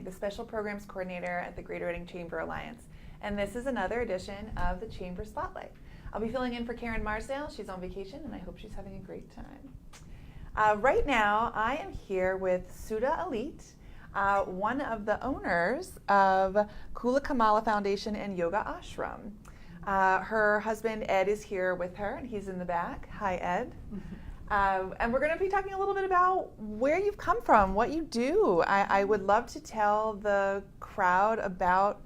the Special Programs Coordinator at the Greater Reading Chamber Alliance, and this is another edition of the Chamber Spotlight. I'll be filling in for Karen Marsdale. She's on vacation, and I hope she's having a great time. Right now, I am here with Sudha Alit, one of the owners of Kula Kamala Foundation and Yoga Ashram. Her husband, Ed, is here with her, and he's in the back. Hi, Ed. And we're going to be talking a little bit about where you've come from, what you do. I would love to tell the crowd about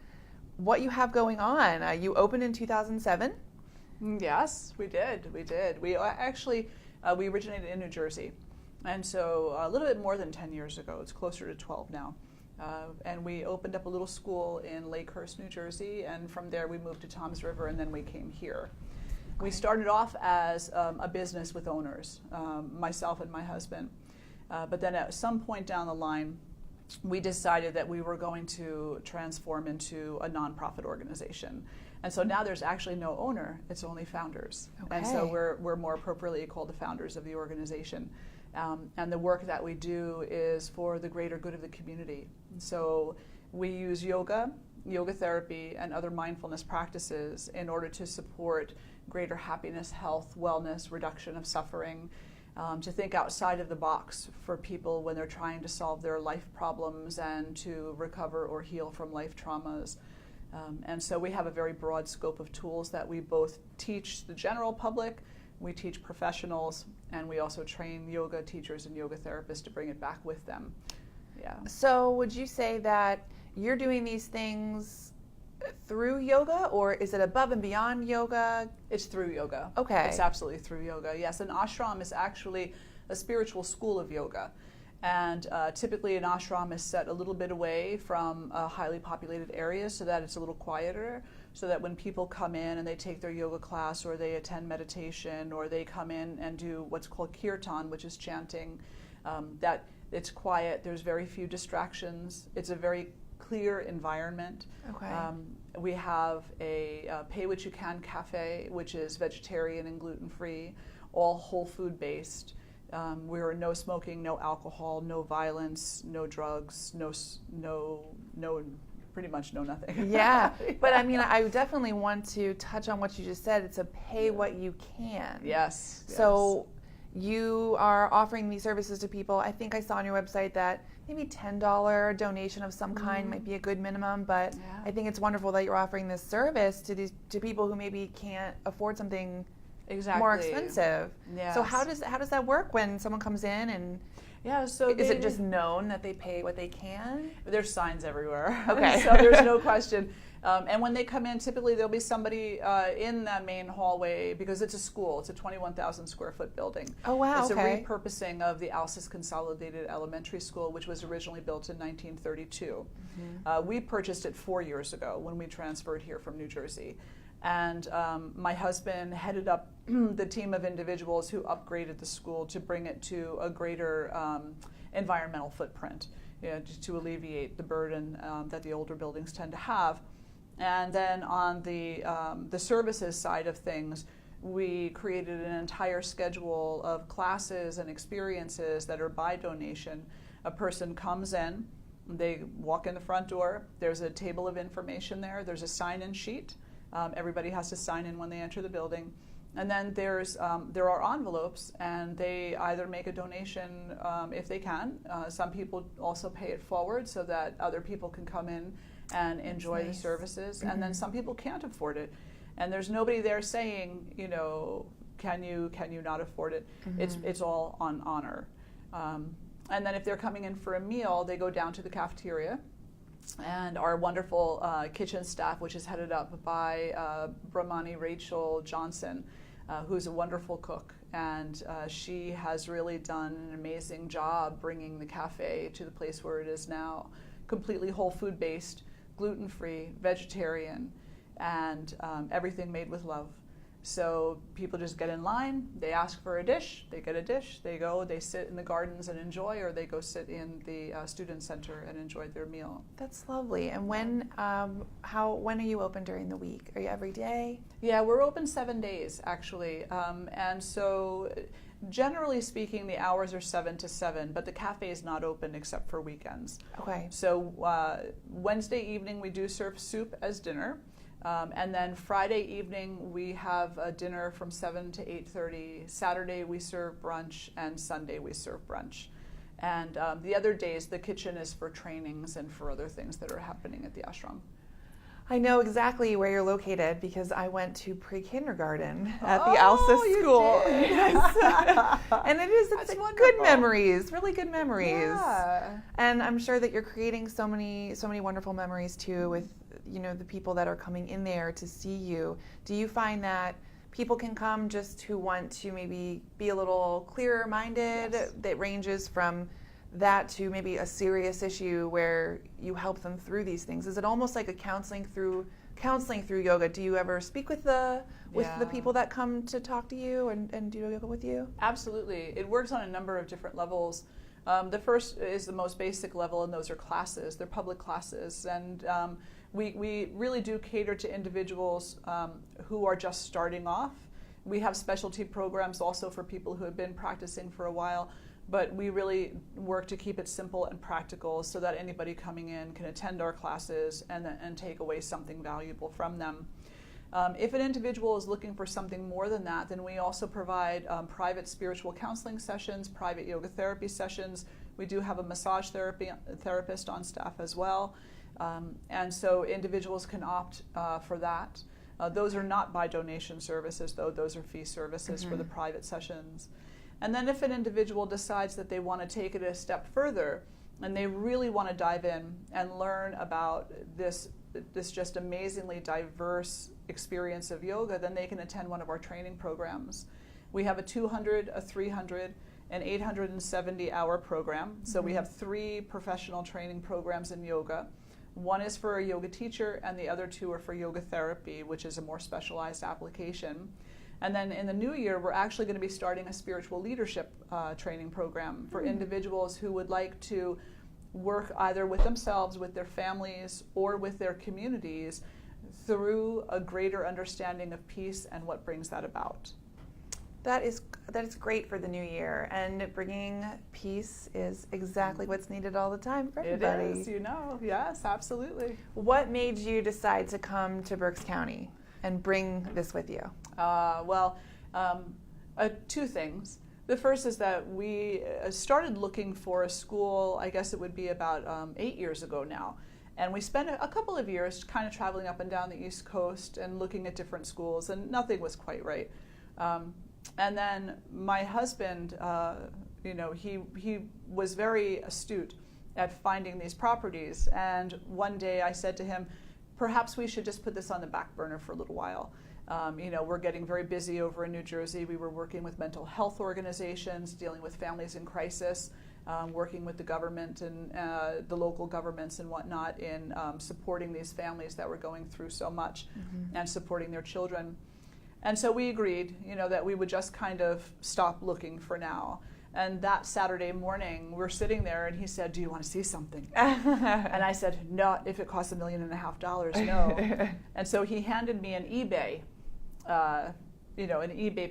what you have going on. You opened in 2007. Yes, we did. We actually, we originated in New Jersey. And so a little bit more than 10 years ago, it's closer to 12 now. And we opened up a little school in Lakehurst, New Jersey. And from there we moved to Toms River, and then we came here. We started off as a business with owners, myself and my husband. But then at some point down the line, we decided that we were going to transform into a nonprofit organization. And so now there's actually no owner, it's only founders. Okay. And so we're more appropriately called the founders of the organization. And the work that we do is for the greater good of the community. So we use yoga therapy, and other mindfulness practices in order to support greater happiness, health, wellness, reduction of suffering, to think outside of the box for people when they're trying to solve their life problems and to recover or heal from life traumas. And so we have a very broad scope of tools that we both teach the general public, we teach professionals, and we also train yoga teachers and yoga therapists to bring it back with them. Yeah. So would you say that you're doing these things through yoga, or is it above and beyond yoga? It's through yoga. Okay. It's absolutely through yoga, yes. An ashram is actually a spiritual school of yoga. And typically an ashram is set a little bit away from highly populated areas so that it's a little quieter, so that when people come in and they take their yoga class or they attend meditation or they come in and do what's called kirtan, which is chanting, that it's quiet, there's very few distractions, it's a very clear environment. Okay. We have a pay what you can cafe, which is vegetarian and gluten-free, all whole food based. We're no smoking, no alcohol, no violence, no drugs, no, pretty much no nothing. Yeah, but I mean, I definitely want to touch on what you just said. It's a pay what you can. Yes. So you are offering these services to people. I think I saw on your website that maybe $10 donation of some kind might be a good minimum, but I think it's wonderful that you're offering this service to people who maybe can't afford something more expensive. Yes. So how does that work when someone comes in and so is it just known that they pay what they can? There's signs everywhere. Okay. So there's no question. And when they come in, typically there'll be somebody in that main hallway, because it's a school. It's a 21,000 square foot building. Oh, wow. It's a repurposing of the Alsace Consolidated Elementary School, which was originally built in 1932. Mm-hmm. We purchased it 4 years ago when we transferred here from New Jersey. And my husband headed up the team of individuals who upgraded the school to bring it to a greater environmental footprint, to alleviate the burden that the older buildings tend to have. And then on the services side of things, we created an entire schedule of classes and experiences that are by donation. A person comes in, they walk in the front door, there's a table of information there, there's a sign-in sheet. Everybody has to sign in when they enter the building. And then there are envelopes, and they either make a donation if they can. Some people also pay it forward so that other people can come in and enjoy the services. Mm-hmm. And then some people can't afford it. And there's nobody there saying, can you not afford it? Mm-hmm. It's all on honor. And then if they're coming in for a meal, they go down to the cafeteria. And our wonderful kitchen staff, which is headed up by Brahmani Rachel Johnson, who's a wonderful cook. And she has really done an amazing job bringing the cafe to the place where it is now. Completely whole food based, gluten-free, vegetarian, and everything made with love. So people just get in line, they ask for a dish, they get a dish, they go, they sit in the gardens and enjoy, or they go sit in the student center and enjoy their meal. That's lovely. And when are you open during the week? Are you every day? Yeah, we're open 7 days actually. And so Generally speaking, the hours are 7 to 7, but the cafe is not open except for weekends. Okay. So Wednesday evening we do serve soup as dinner, and then Friday evening we have a dinner from 7 to 8:30. Saturday we serve brunch, and Sunday we serve brunch. And the other days the kitchen is for trainings and for other things that are happening at the ashram. I know exactly where you're located because I went to pre-kindergarten at the ALSA school. Did. Yes. And it's That's good wonderful. memories, really good memories. Yeah. And I'm sure that you're creating so many wonderful memories too with, the people that are coming in there to see you. Do you find that people can come just who want to maybe be a little clearer minded? Yes. That ranges from that to maybe a serious issue where you help them through these things? Is it almost like a counseling through yoga? Do you ever speak with the people that come to talk to you and do yoga with you? Absolutely. It works on a number of different levels. The first is the most basic level, and those are classes. They're public classes. And we really do cater to individuals who are just starting off. We have specialty programs also for people who have been practicing for a while. But we really work to keep it simple and practical so that anybody coming in can attend our classes and take away something valuable from them. If an individual is looking for something more than that, then we also provide private spiritual counseling sessions, private yoga therapy sessions. We do have a massage therapist on staff as well. And so individuals can opt for that. Those are not by donation services, though. Those are fee services for the private sessions. And then if an individual decides that they want to take it a step further and they really want to dive in and learn about this just amazingly diverse experience of yoga, then they can attend one of our training programs. We have a 200, a 300, an 870-hour program. So we have 3 professional training programs in yoga. One is for a yoga teacher and the other 2 are for yoga therapy, which is a more specialized application. And then in the new year, we're actually going to be starting a spiritual leadership training program for individuals who would like to work either with themselves, with their families, or with their communities through a greater understanding of peace and what brings that about. That is great for the new year, and bringing peace is exactly what's needed all the time for everybody. It is, yes, absolutely. What made you decide to come to Berks County and bring this with you? Two things. The first is that we started looking for a school, I guess it would be about 8 years ago now. And we spent a couple of years kind of traveling up and down the East Coast and looking at different schools, and nothing was quite right. And then my husband, he was very astute at finding these properties. And one day I said to him, perhaps we should just put this on the back burner for a little while. We're getting very busy over in New Jersey. We were working with mental health organizations, dealing with families in crisis, working with the government and the local governments and whatnot in supporting these families that were going through so much and supporting their children. And so we agreed, that we would just kind of stop looking for now. And that Saturday morning, we're sitting there, and he said, "Do you want to see something?" And I said, "Not if it costs $1.5 million, no." And so he handed me an eBay,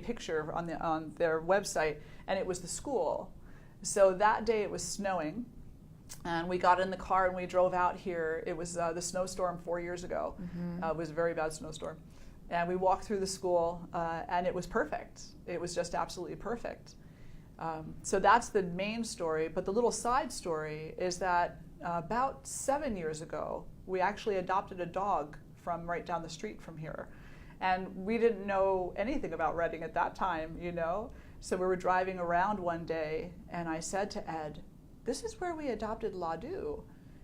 picture on their website, and it was the school. So that day it was snowing, and we got in the car and we drove out here. It was the snowstorm 4 years ago. It was a very bad snowstorm. And we walked through the school, and it was perfect. It was just absolutely perfect. So that's the main story, but the little side story is that about 7 years ago, we actually adopted a dog from right down the street from here. And we didn't know anything about Reading at that time, So we were driving around one day, and I said to Ed, "This is where we adopted Ladu."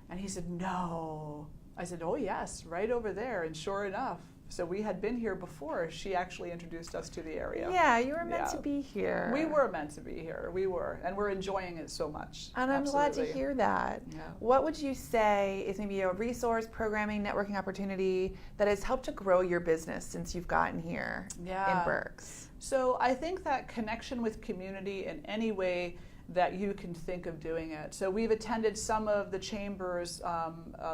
And he said, "No." I said, "Oh yes, right over there." And sure enough, so we had been here before. She actually introduced us to the area. Yeah, you were meant to be here. We were meant to be here. We were. And we're enjoying it so much. And I'm glad to hear that. Yeah. What would you say is maybe a resource, programming, networking opportunity that has helped to grow your business since you've gotten here in Berks? So I think that connection with community in any way that you can think of doing it. So we've attended some of the chamber's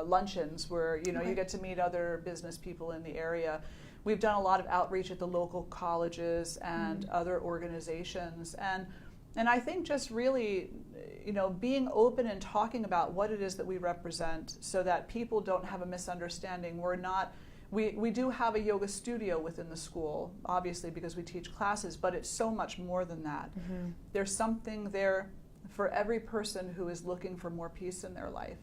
luncheons where you get to meet other business people in the area. we've done a lot of outreach at the local colleges and other organizations. And I think just really, being open and talking about what it is that we represent so that people don't have a misunderstanding. We do have a yoga studio within the school, obviously, because we teach classes, but it's so much more than that. There's something there for every person who is looking for more peace in their life.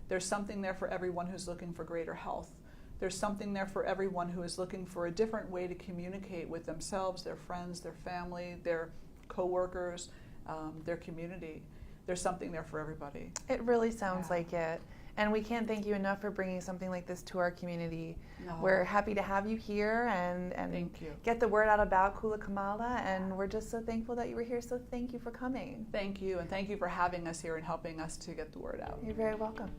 There's something there for everyone who's looking for greater health. There's something there for everyone who is looking for a different way to communicate with themselves, their friends, their family, their coworkers, their community. There's something there for everybody. It really sounds like it. And we can't thank you enough for bringing something like this to our community. No. We're happy to have you here and Thank you. get the word out about Kula Kamala, and we're just so thankful that you were here, so thank you for coming. Thank you, and thank you for having us here and helping us to get the word out. You're very welcome.